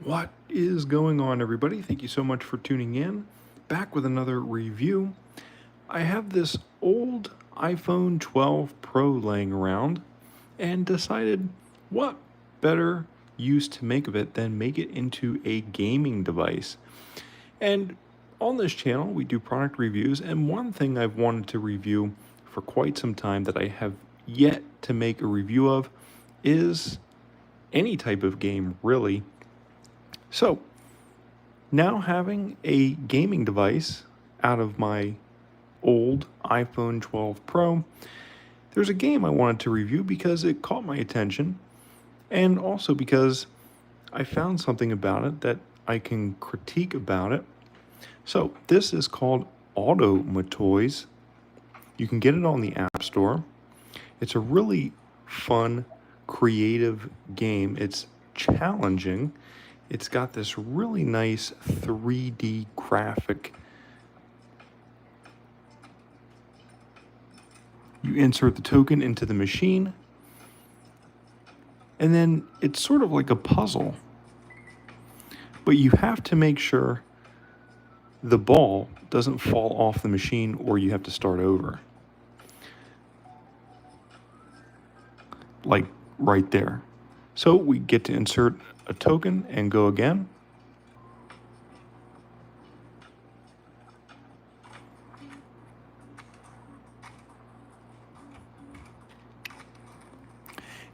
What is going on, everybody? Thank you so much for tuning in. Back with another review. I have this old iPhone 12 Pro laying around and decided what better use to make of it than make it into a gaming device. And on this channel, we do product reviews, and one thing I've wanted to review for quite some time that I have yet to make a review of is any type of game, really. So, now having a gaming device out of my old iPhone 12 Pro, there's a game I wanted to review because it caught my attention, and also because I found something about it that I can critique about it. So, this is called Automatoys. You can get it on the App Store. It's a really fun, creative game. It's challenging. It's got this really nice 3D graphic. You insert the token into the machine, and then it's sort of like a puzzle. But you have to make sure the ball doesn't fall off the machine or you have to start over. Like right there. So we get to insert a token and go again.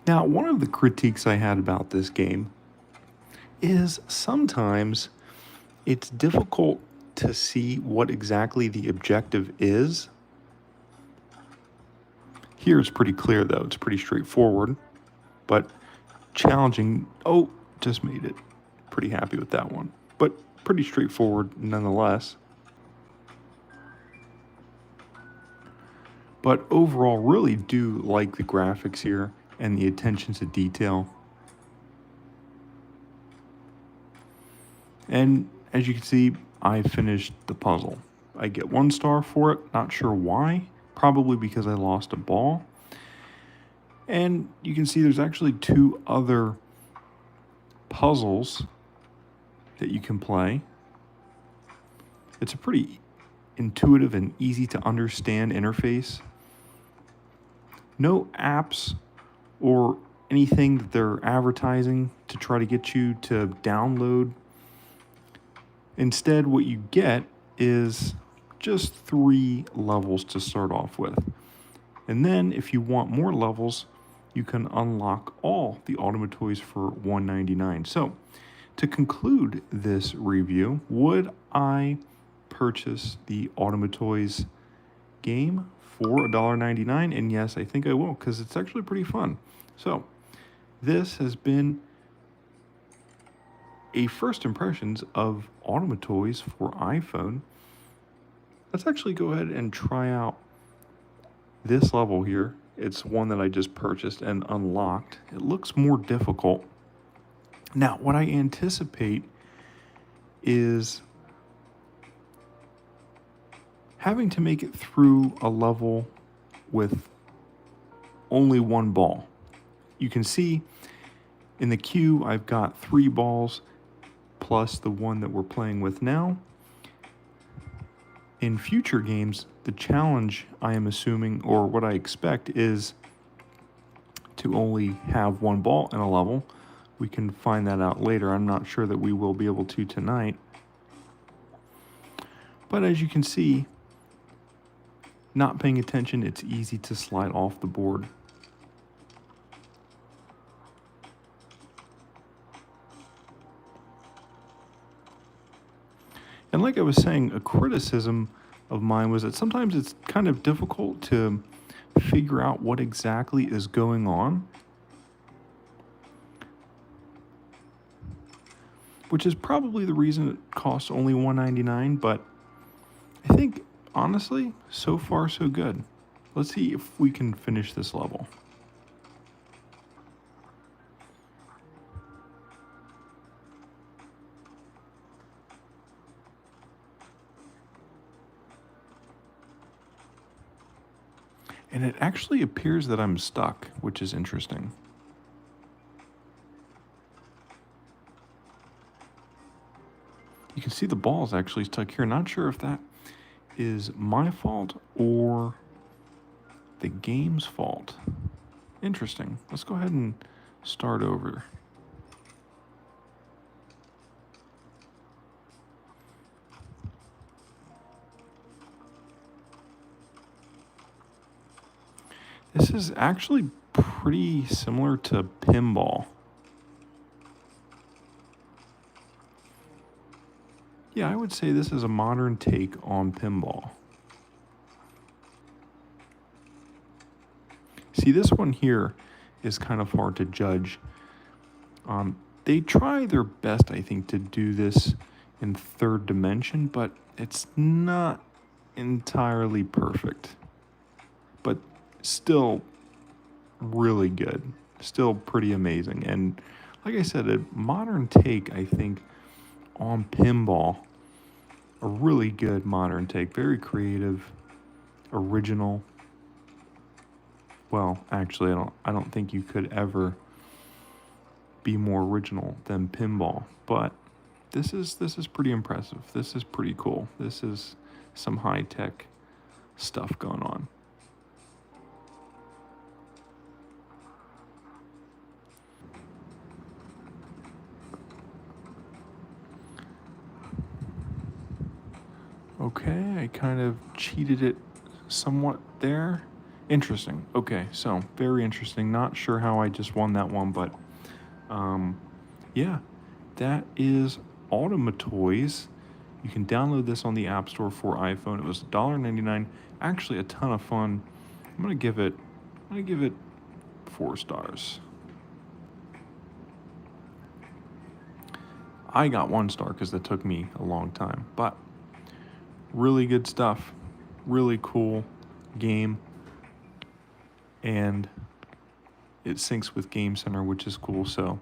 Now, one of the critiques I had about this game is sometimes it's difficult to see what exactly the objective is. Here it's pretty clear though, it's pretty straightforward, but challenging. Oh, just made it. Pretty happy with that one, but pretty straightforward nonetheless. But overall, really do like the graphics here and the attention to detail. And as you can see, I finished the puzzle. I get 1 star for it, not sure why, probably because I lost a ball. And you can see there's actually 2 other puzzles that you can play. It's a pretty intuitive and easy to understand interface. No apps or anything that they're advertising to try to get you to download. Instead, what you get is just 3 levels to start off with. And then if you want more levels, you can unlock all the Automatoys for $1.99. So, to conclude this review, would I purchase the Automatoys game for $1.99? And yes, I think I will, because it's actually pretty fun. So, this has been a first impressions of Automatoys for iPhone. Let's actually go ahead and try out this level here. It's one that I just purchased and unlocked. It looks more difficult. Now, what I anticipate is having to make it through a level with only 1 ball. You can see in the queue, I've got 3 balls plus the one that we're playing with now. In future games, the challenge, I am assuming, or what I expect, is to only have 1 ball in a level. We can find that out later. I'm not sure that we will be able to tonight. But as you can see, not paying attention, it's easy to slide off the board. And like I was saying, a criticism of mine was that sometimes it's kind of difficult to figure out what exactly is going on, which is probably the reason it costs only $1.99, but I think, honestly, so far so good. Let's see if we can finish this level. And it actually appears that I'm stuck, which is interesting. You can see the ball is actually stuck here. Not sure if that is my fault or the game's fault. Interesting. Let's go ahead and start over. This is actually pretty similar to Pinball. Yeah, I would say this is a modern take on Pinball. See, this one here is kind of hard to judge. They try their best, I think, to do this in third dimension, but it's not entirely perfect. But still really good. Still pretty amazing. And like I said, a modern take, I think, on Pinball. A really good modern take. Very creative, original. Well, actually, I don't think you could ever be more original than Pinball. But this is pretty impressive. This is pretty cool. This is some high-tech stuff going on. Okay, I kind of cheated it somewhat there. Interesting. Okay, so very interesting. Not sure how I just won that one, but yeah, that is Automatoys. You can download this on the App Store for iPhone. It was $1.99. Actually, a ton of fun. I'm gonna give it 4 stars. I got 1 star because that took me a long time, but really good stuff. Really cool game, and it syncs with Game Center, which is cool, so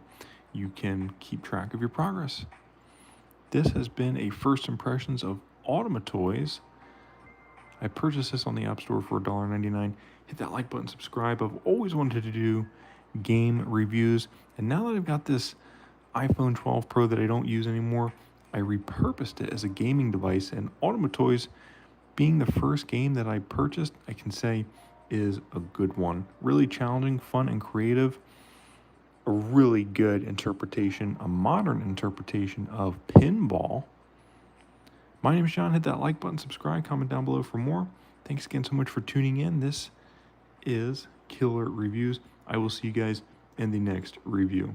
you can keep track of your progress. This has been a first impressions of Automatoys. I purchased this on the App Store for $1.99. Hit that like button, subscribe. I've always wanted to do game reviews, and now that I've got this iPhone 12 Pro that I don't use anymore, I repurposed it as a gaming device, and Automatoys, being the first game that I purchased, I can say is a good one. Really challenging, fun, and creative. A really good interpretation, a modern interpretation of Pinball. My name is John. Hit that like button, subscribe, comment down below for more. Thanks again so much for tuning in. This is Killer Reviews. I will see you guys in the next review.